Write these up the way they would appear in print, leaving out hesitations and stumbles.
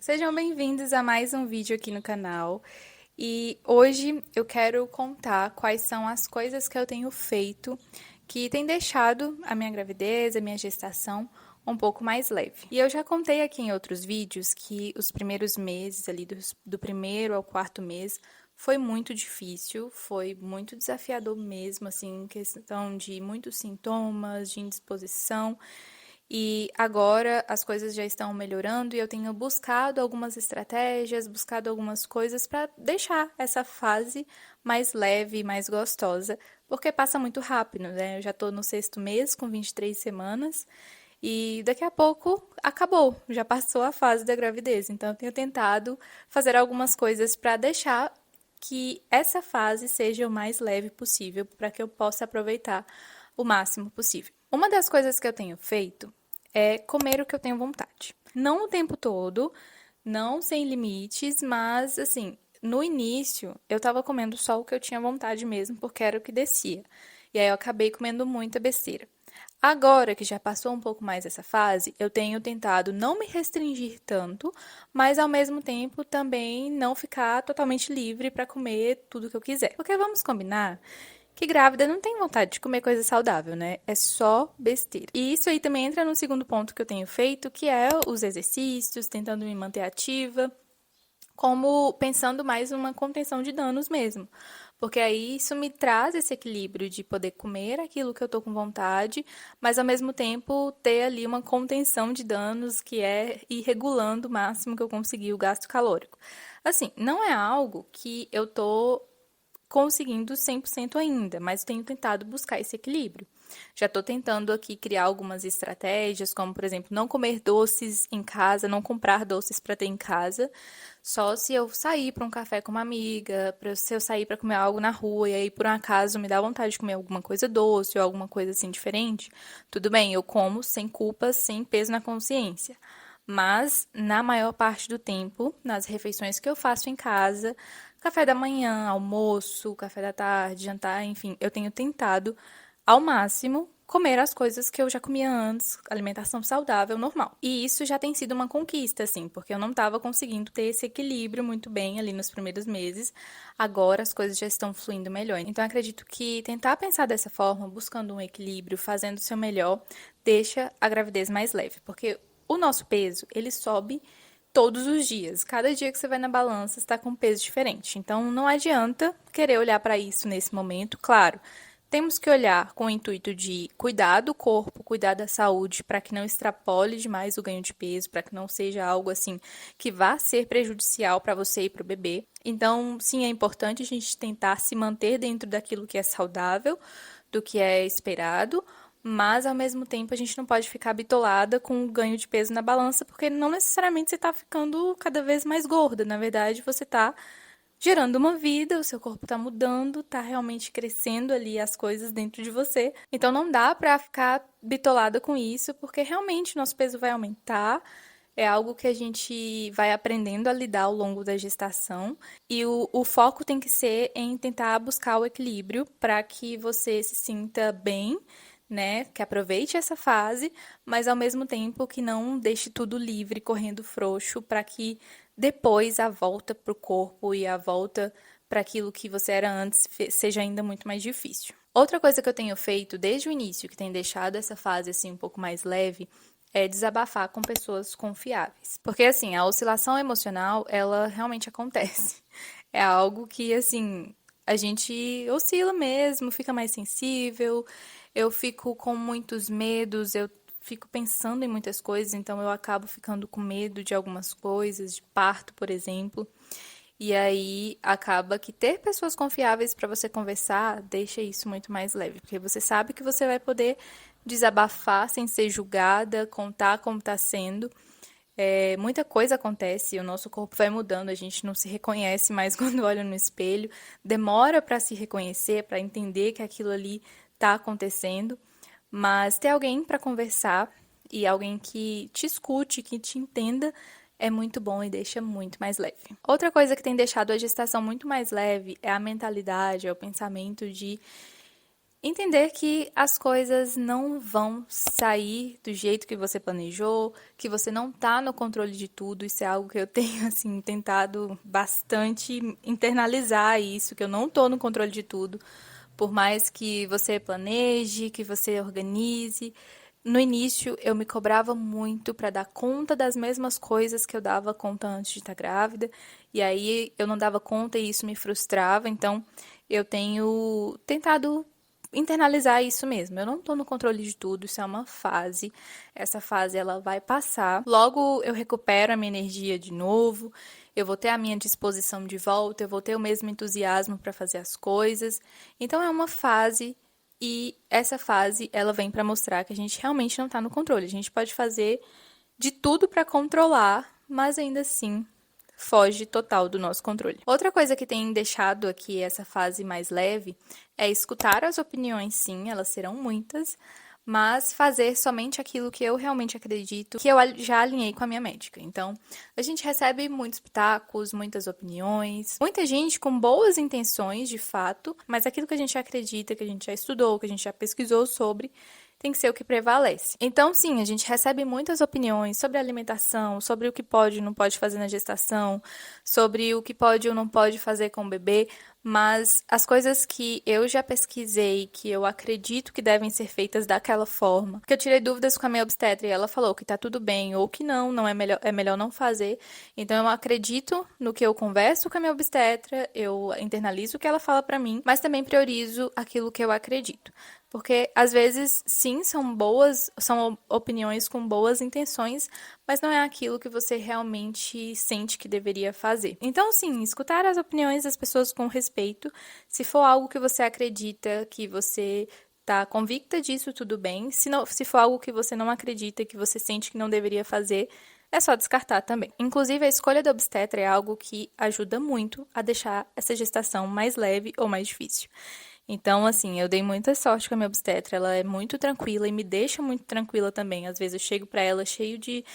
Sejam bem-vindos a mais um vídeo aqui no canal. E hoje eu quero contar quais são as coisas que eu tenho feito que tem deixado a minha gravidez, a minha gestação um pouco mais leve. E eu já contei aqui em outros vídeos que os primeiros meses ali do primeiro ao quarto mês foi muito difícil, foi muito desafiador mesmo, assim, em questão de muitos sintomas, de indisposição. E agora as coisas já estão melhorando e eu tenho buscado algumas estratégias, buscado algumas coisas para deixar essa fase mais leve, mais gostosa, porque passa muito rápido, né? Eu já estou no sexto mês, com 23 semanas, e daqui a pouco acabou, já passou a fase da gravidez. Então eu tenho tentado fazer algumas coisas para deixar que essa fase seja o mais leve possível, para que eu possa aproveitar o máximo possível. Uma das coisas que eu tenho feito é comer o que eu tenho vontade. Não o tempo todo, não sem limites, mas assim, no início eu tava comendo só o que eu tinha vontade mesmo, porque era o que descia. E aí eu acabei comendo muita besteira. Agora que já passou um pouco mais essa fase, eu tenho tentado não me restringir tanto, mas ao mesmo tempo também não ficar totalmente livre para comer tudo que eu quiser. Porque vamos combinar que grávida não tem vontade de comer coisa saudável, né? É só besteira. E isso aí também entra no segundo ponto que eu tenho feito, que é os exercícios, tentando me manter ativa, como pensando mais numa contenção de danos mesmo. Porque aí isso me traz esse equilíbrio de poder comer aquilo que eu tô com vontade, mas ao mesmo tempo ter ali uma contenção de danos que é ir regulando o máximo que eu conseguir o gasto calórico. Assim, não é algo que eu tô conseguindo 100% ainda, mas tenho tentado buscar esse equilíbrio. Já estou tentando aqui criar algumas estratégias, como por exemplo, não comer doces em casa, não comprar doces para ter em casa, só se eu sair para um café com uma amiga, se eu sair para comer algo na rua e aí por um acaso me dá vontade de comer alguma coisa doce ou alguma coisa assim diferente, tudo bem, eu como sem culpa, sem peso na consciência. Mas, na maior parte do tempo, nas refeições que eu faço em casa, café da manhã, almoço, café da tarde, jantar, enfim, eu tenho tentado ao máximo comer as coisas que eu já comia antes, alimentação saudável, normal. E isso já tem sido uma conquista, assim, porque eu não estava conseguindo ter esse equilíbrio muito bem ali nos primeiros meses. Agora as coisas já estão fluindo melhor. Então acredito que tentar pensar dessa forma, buscando um equilíbrio, fazendo o seu melhor, deixa a gravidez mais leve, porque o nosso peso, ele sobe todos os dias. Cada dia que você vai na balança está com um peso diferente. Então não adianta querer olhar para isso nesse momento. Claro, temos que olhar com o intuito de cuidar do corpo, cuidar da saúde, para que não extrapole demais o ganho de peso, para que não seja algo assim que vá ser prejudicial para você e para o bebê. Então, sim, é importante a gente tentar se manter dentro daquilo que é saudável, do que é esperado, mas ao mesmo tempo a gente não pode ficar bitolada com o ganho de peso na balança, porque não necessariamente você está ficando cada vez mais gorda. Na verdade, você está gerando uma vida, o seu corpo está mudando, está realmente crescendo ali as coisas dentro de você. Então não dá para ficar bitolada com isso, porque realmente nosso peso vai aumentar. É algo que a gente vai aprendendo a lidar ao longo da gestação. E o foco tem que ser em tentar buscar o equilíbrio para que você se sinta bem, né? Que aproveite essa fase, mas ao mesmo tempo que não deixe tudo livre, correndo frouxo, para que depois a volta para o corpo e a volta para aquilo que você era antes seja ainda muito mais difícil. Outra coisa que eu tenho feito desde o início, que tem deixado essa fase assim um pouco mais leve, é desabafar com pessoas confiáveis. Porque assim, a oscilação emocional, ela realmente acontece. É algo que assim, a gente oscila mesmo, fica mais sensível. Eu fico com muitos medos, eu fico pensando em muitas coisas, então eu acabo ficando com medo de algumas coisas, de parto, por exemplo. E aí acaba que ter pessoas confiáveis para você conversar deixa isso muito mais leve, porque você sabe que você vai poder desabafar sem ser julgada, contar como está sendo. Muita coisa acontece, o nosso corpo vai mudando, a gente não se reconhece mais quando olha no espelho, demora para se reconhecer, para entender que aquilo ali está acontecendo, mas ter alguém para conversar e alguém que te escute, que te entenda, é muito bom e deixa muito mais leve. Outra coisa que tem deixado a gestação muito mais leve é a mentalidade, é o pensamento de Entender que as coisas não vão sair do jeito que você planejou, que você não tá no controle de tudo. Isso é algo que eu tenho, assim, tentado bastante internalizar isso, que eu não tô no controle de tudo. Por mais que você planeje, que você organize. No início, eu me cobrava muito para dar conta das mesmas coisas que eu dava conta antes de estar grávida. E aí eu não dava conta e isso me frustrava. Então, eu tenho tentado internalizar isso mesmo. Eu não tô no controle de tudo, isso é uma fase. Essa fase ela vai passar. Logo eu recupero a minha energia de novo. Eu vou ter a minha disposição de volta, eu vou ter o mesmo entusiasmo para fazer as coisas. Então é uma fase e essa fase ela vem para mostrar que a gente realmente não está no controle. A gente pode fazer de tudo para controlar, mas ainda assim foge total do nosso controle. Outra coisa que tem deixado aqui essa fase mais leve é escutar as opiniões, sim, elas serão muitas, mas fazer somente aquilo que eu realmente acredito, que eu já alinhei com a minha médica. Então, a gente recebe muitos pitacos, muitas opiniões, muita gente com boas intenções, de fato, mas aquilo que a gente acredita, que a gente já estudou, que a gente já pesquisou sobre, tem que ser o que prevalece. Então, sim, a gente recebe muitas opiniões sobre alimentação, sobre o que pode e não pode fazer na gestação, sobre o que pode ou não pode fazer com o bebê, mas as coisas que eu já pesquisei, que eu acredito que devem ser feitas daquela forma, que eu tirei dúvidas com a minha obstetra e ela falou que tá tudo bem ou que não é melhor não fazer. Então eu acredito no que eu converso com a minha obstetra, eu internalizo o que ela fala pra mim, mas também priorizo aquilo que eu acredito. Porque às vezes, sim, são opiniões com boas intenções, mas não é aquilo que você realmente sente que deveria fazer. Então, sim, escutar as opiniões das pessoas com respeito. Se for algo que você acredita, que você tá convicta disso, tudo bem. Se for algo que você não acredita, que você sente que não deveria fazer, é só descartar também. Inclusive, a escolha da obstetra é algo que ajuda muito a deixar essa gestação mais leve ou mais difícil. Então, assim, eu dei muita sorte com a minha obstetra. Ela é muito tranquila e me deixa muito tranquila também. Às vezes eu chego pra ela cheio de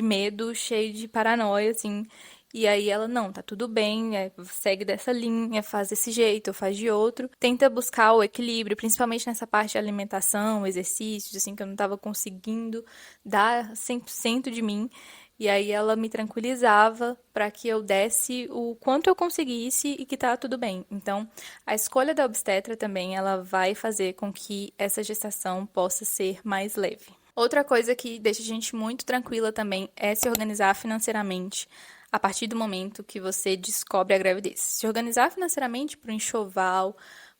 medo, cheio de paranoia, assim. E aí ela, não, tá tudo bem, segue dessa linha, faz desse jeito, ou faz de outro. Tenta buscar o equilíbrio, principalmente nessa parte de alimentação, exercícios, assim, que eu não tava conseguindo dar 100% de mim. E aí ela me tranquilizava para que eu desse o quanto eu conseguisse e que tá tudo bem. Então, a escolha da obstetra também, ela vai fazer com que essa gestação possa ser mais leve. Outra coisa que deixa a gente muito tranquila também é se organizar financeiramente a partir do momento que você descobre a gravidez. Se organizar financeiramente para o enxoval,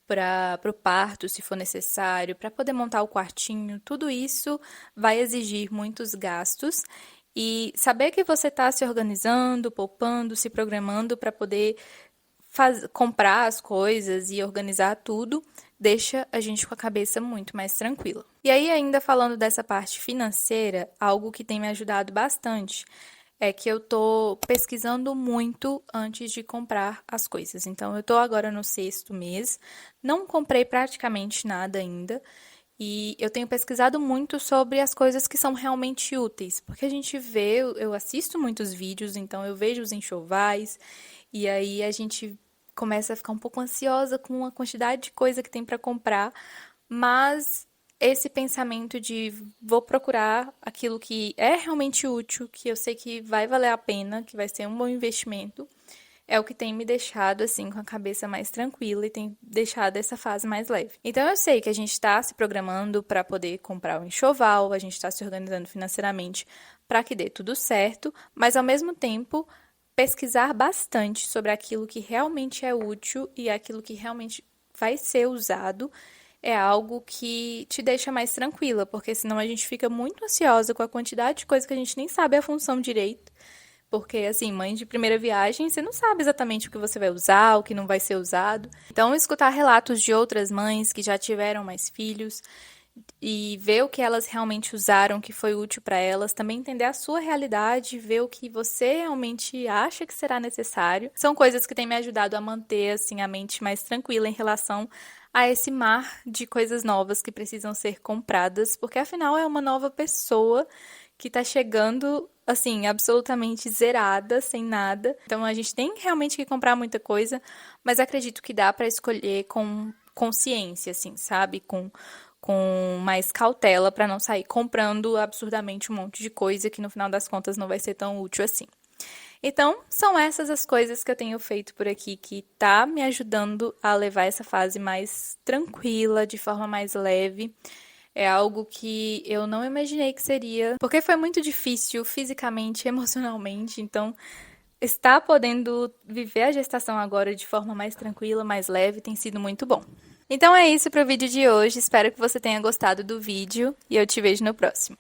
para o parto, se for necessário, para poder montar o quartinho, tudo isso vai exigir muitos gastos. E saber que você está se organizando, poupando, se programando para poder comprar as coisas e organizar tudo, deixa a gente com a cabeça muito mais tranquila. E aí, ainda falando dessa parte financeira, algo que tem me ajudado bastante é que eu tô pesquisando muito antes de comprar as coisas. Então, eu tô agora no sexto mês, não comprei praticamente nada ainda. E eu tenho pesquisado muito sobre as coisas que são realmente úteis, porque a gente vê, eu assisto muitos vídeos, então eu vejo os enxovais, e aí a gente começa a ficar um pouco ansiosa com a quantidade de coisa que tem para comprar, mas esse pensamento de vou procurar aquilo que é realmente útil, que eu sei que vai valer a pena, que vai ser um bom investimento, é o que tem me deixado assim com a cabeça mais tranquila e tem deixado essa fase mais leve. Então eu sei que a gente está se programando para poder comprar o enxoval, a gente está se organizando financeiramente para que dê tudo certo, mas ao mesmo tempo pesquisar bastante sobre aquilo que realmente é útil e aquilo que realmente vai ser usado é algo que te deixa mais tranquila, porque senão a gente fica muito ansiosa com a quantidade de coisa que a gente nem sabe a função direito. Porque, assim, mãe de primeira viagem, você não sabe exatamente o que você vai usar, o que não vai ser usado. Então, escutar relatos de outras mães que já tiveram mais filhos e ver o que elas realmente usaram, que foi útil para elas, também entender a sua realidade, ver o que você realmente acha que será necessário. São coisas que têm me ajudado a manter, assim, a mente mais tranquila em relação a esse mar de coisas novas que precisam ser compradas, porque afinal é uma nova pessoa que tá chegando, assim, absolutamente zerada, sem nada. Então a gente tem realmente que comprar muita coisa, mas acredito que dá para escolher com consciência, assim, sabe? Com mais cautela para não sair comprando absurdamente um monte de coisa que no final das contas não vai ser tão útil assim. Então, são essas as coisas que eu tenho feito por aqui que tá me ajudando a levar essa fase mais tranquila, de forma mais leve. É algo que eu não imaginei que seria, porque foi muito difícil fisicamente, emocionalmente. Então, estar podendo viver a gestação agora de forma mais tranquila, mais leve, tem sido muito bom. Então é isso para o vídeo de hoje. Espero que você tenha gostado do vídeo e eu te vejo no próximo.